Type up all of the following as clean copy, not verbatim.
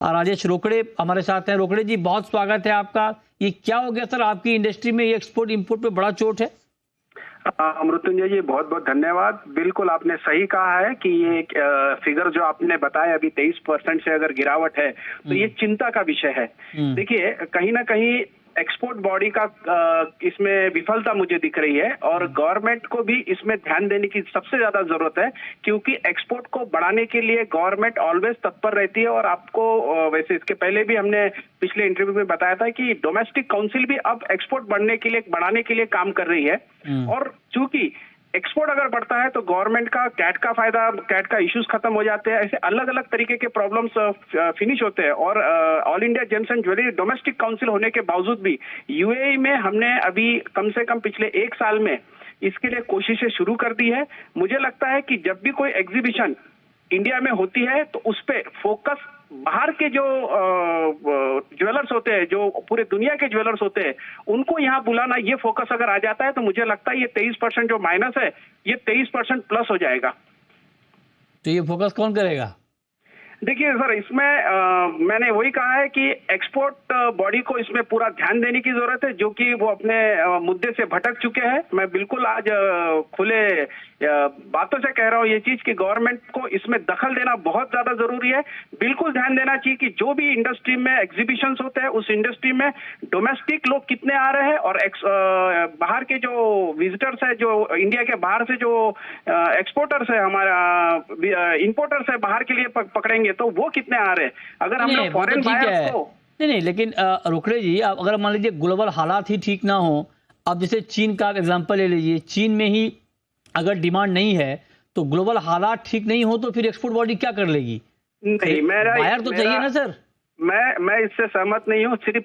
राजेश रोकड़े हमारे साथ हैं। रोकड़े जी, बहुत स्वागत है आपका। ये क्या हो गया सर, आपकी इंडस्ट्री में ये एक्सपोर्ट इंपोर्ट पे बड़ा चोट है? मृत्युंजय जी, बहुत बहुत धन्यवाद। बिल्कुल आपने सही कहा है कि ये फिगर जो आपने बताया अभी 23% से अगर गिरावट है तो ये चिंता का विषय है। देखिए, कहीं ना कहीं एक्सपोर्ट बॉडी का इसमें विफलता मुझे दिख रही है और गवर्नमेंट को भी इसमें ध्यान देने की सबसे ज्यादा जरूरत है, क्योंकि एक्सपोर्ट को बढ़ाने के लिए गवर्नमेंट ऑलवेज तत्पर रहती है। और आपको वैसे इसके पहले भी हमने पिछले इंटरव्यू में बताया था कि डोमेस्टिक काउंसिल भी अब एक्सपोर्ट बढ़ाने के लिए काम कर रही है। और चूंकि एक्सपोर्ट अगर बढ़ता है तो गवर्नमेंट का कैट का इश्यूज खत्म हो जाते हैं। ऐसे अलग अलग तरीके के प्रॉब्लम्स फिनिश होते हैं। और all India James and jewellery domestic council होने के बावजूद भी यूएई में हमने अभी कम से कम पिछले 1 साल में इसके लिए कोशिशें शुरू कर दी है। मुझे लगता है कि जब भी कोई एग्जीबिशन इंडिया में होती है तो उस पे फोकस बाहर के जो ज्वेलर्स होते हैं, जो पूरे दुनिया के ज्वेलर्स होते हैं, उनको यहाँ बुलाना, ये फोकस अगर आ जाता है तो मुझे लगता है ये 23% जो माइनस है ये 23% प्लस हो जाएगा। तो ये फोकस कौन करेगा? देखिए सर, इसमें मैंने वही कहा है कि एक्सपोर्ट बॉडी को इसमें पूरा ध्यान देने की जरूरत है, जो कि वो अपने मुद्दे से भटक चुके हैं। मैं बिल्कुल आज खुले बातों से कह रहा हूँ ये चीज कि गवर्नमेंट को इसमें दखल देना बहुत ज्यादा जरूरी है। बिल्कुल ध्यान देना चाहिए कि जो भी इंडस्ट्री में एग्जीबिशंस होते हैं उस इंडस्ट्री में डोमेस्टिक लोग कितने आ रहे हैं और बाहर के जो विजिटर्स है, जो इंडिया के बाहर से जो एक्सपोर्टर्स है, हमारा इंपोर्टर्स है बाहर के लिए पकड़ेंगे तो वो कितने आ रहे हैं। अगर हम लोग फॉरेन बायर्स को नहीं, लेकिन रोकड़े जी, अगर मान लीजिए ग्लोबल हालात ही ठीक ना हो, अब जैसे चीन का एग्जांपल ले लीजिए, चीन में ही अगर डिमांड नहीं है तो ग्लोबल हालात ठीक नहीं हो तो फिर एक्सपोर्ट बॉडी क्या कर लेगी? नहीं, बायर तो चाहिए ना सर। मैं इससे सहमत नहीं हूँ। सिर्फ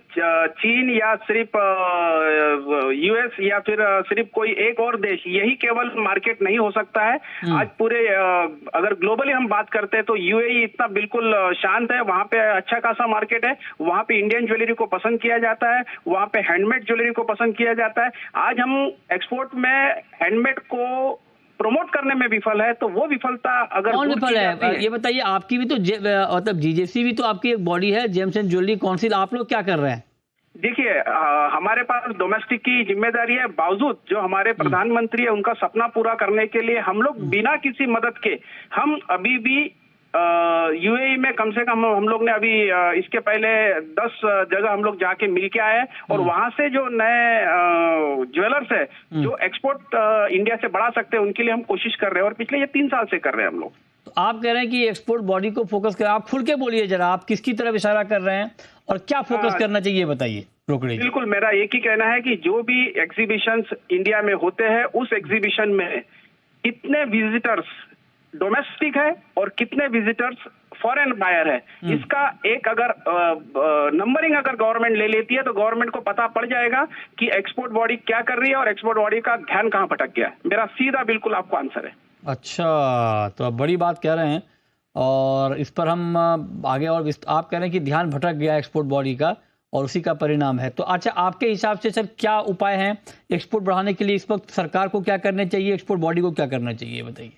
चीन या सिर्फ यूएस या फिर सिर्फ कोई एक और देश, यही केवल मार्केट नहीं हो सकता है। आज पूरे अगर ग्लोबली हम बात करते हैं तो यूएई इतना बिल्कुल शांत है, वहां पे अच्छा खासा मार्केट है, वहां पे इंडियन ज्वेलरी को पसंद किया जाता है, वहां पे हैंडमेड ज्वेलरी को पसंद किया जाता है। आज हम एक्सपोर्ट में हैंडमेड को प्रमोट करने में विफल है, तो वो विफलता अगर कौन विफल है ये बताइए। आपकी भी तो मतलब जीजेसी भी तो आपकी एक बॉडी है, जेम्स एंड ज्वेलरी काउंसिल, आप लोग क्या कर रहे हैं? देखिए, हमारे पास डोमेस्टिक की जिम्मेदारी है, बावजूद जो हमारे प्रधानमंत्री है उनका सपना पूरा करने के लिए हम लोग बिना किसी मदद के, हम अभी भी यूएई में कम से कम हम लोग ने अभी इसके पहले 10 जगह हम लोग जाके मिल के आए और वहां से जो नए ज्वेलर्स है जो एक्सपोर्ट इंडिया से बढ़ा सकते हैं उनके लिए हम कोशिश कर रहे हैं और पिछले ये 3 साल से कर रहे हैं हम लोग। तो आप कह रहे हैं कि एक्सपोर्ट बॉडी को फोकस करें। आप खुल के बोलिए जरा, आप किसकी तरफ इशारा कर रहे हैं और क्या फोकस करना चाहिए बताइए रोकड़े। बिल्कुल, मेरा एक ही कहना है कि जो भी एग्जीबिशंस इंडिया में होते हैं उस एग्जीबिशन में कितने विजिटर्स डोमेस्टिक है और कितने विजिटर्स फॉरेन बायर है, इसका एक अगर नंबरिंग अगर गवर्नमेंट ले लेती है तो गवर्नमेंट को पता पड़ जाएगा कि एक्सपोर्ट बॉडी क्या कर रही है और एक्सपोर्ट बॉडी का ध्यान कहां भटक गया। मेरा सीधा बिल्कुल आपको आंसर है। अच्छा, तो आप बड़ी बात कह रहे हैं और इस पर हम आगे और आप कह रहे हैं कि ध्यान भटक गया एक्सपोर्ट बॉडी का और उसी का परिणाम है। तो अच्छा, आपके हिसाब से सर क्या उपाय हैं एक्सपोर्ट बढ़ाने के लिए? इस वक्त सरकार को क्या करना चाहिए, एक्सपोर्ट बॉडी को क्या करना चाहिए बताइए।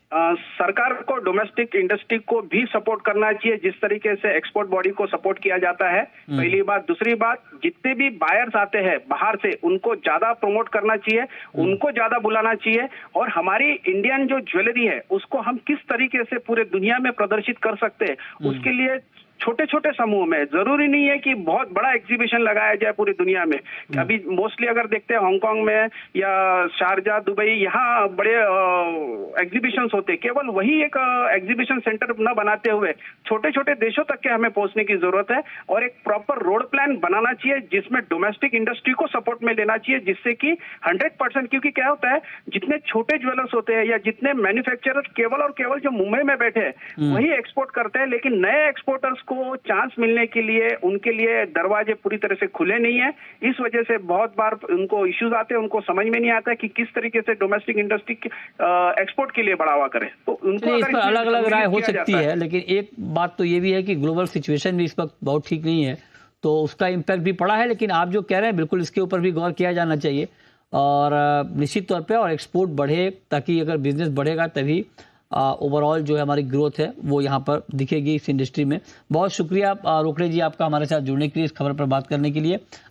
सरकार को डोमेस्टिक इंडस्ट्री को भी सपोर्ट करना चाहिए जिस तरीके से एक्सपोर्ट बॉडी को सपोर्ट किया जाता है, पहली बात। दूसरी बात, जितने भी बायर्स आते हैं बाहर से उनको ज्यादा प्रमोट करना चाहिए, उनको ज्यादा बुलाना चाहिए और हमारी इंडियन जो ज्वेलरी है उसको हम किस तरीके से पूरे दुनिया में प्रदर्शित कर सकते हैं उसके लिए छोटे छोटे समूह में, जरूरी नहीं है कि बहुत बड़ा एग्जीबिशन लगाया जाए पूरी दुनिया में। अभी मोस्टली अगर देखते हैं हांगकांग में या शारजा, दुबई, यहाँ बड़े एग्जीबिशंस होते हैं। केवल वही एक एग्जीबिशन सेंटर न बनाते हुए छोटे छोटे देशों तक के हमें पहुंचने की जरूरत है और एक प्रॉपर रोड प्लान बनाना चाहिए जिसमें डोमेस्टिक इंडस्ट्री को सपोर्ट में लेना चाहिए, जिससे कि 100%, क्योंकि क्या होता है जितने छोटे ज्वेलर्स होते हैं या जितने मैन्युफैक्चरर्स केवल और केवल जो मुंबई में बैठे हैं वही एक्सपोर्ट करते हैं, लेकिन नए एक्सपोर्टर्स को चांस मिलने के लिए उनके लिए दरवाजे पूरी तरह से खुले नहीं है। इस वजह से बहुत बार उनको इश्यूज आते हैं, उनको समझ में नहीं आता है कि किस तरीके से डोमेस्टिक इंडस्ट्री एक्सपोर्ट के लिए बढ़ावा करें। तो उनको इस पर अलग अलग राय हो सकती है, लेकिन एक बात तो ये भी है कि ग्लोबल सिचुएशन भी इस वक्त बहुत ठीक नहीं है तो उसका इम्पैक्ट भी पड़ा है। लेकिन आप जो कह रहे हैं बिल्कुल इसके ऊपर भी गौर किया जाना चाहिए और निश्चित तौर पे और एक्सपोर्ट बढ़े, ताकि अगर बिजनेस बढ़ेगा तभी ओवरऑल जो है हमारी ग्रोथ है वो यहाँ पर दिखेगी इस इंडस्ट्री में। बहुत शुक्रिया रोकड़े जी आपका हमारे साथ जुड़ने के लिए, इस खबर पर बात करने के लिए।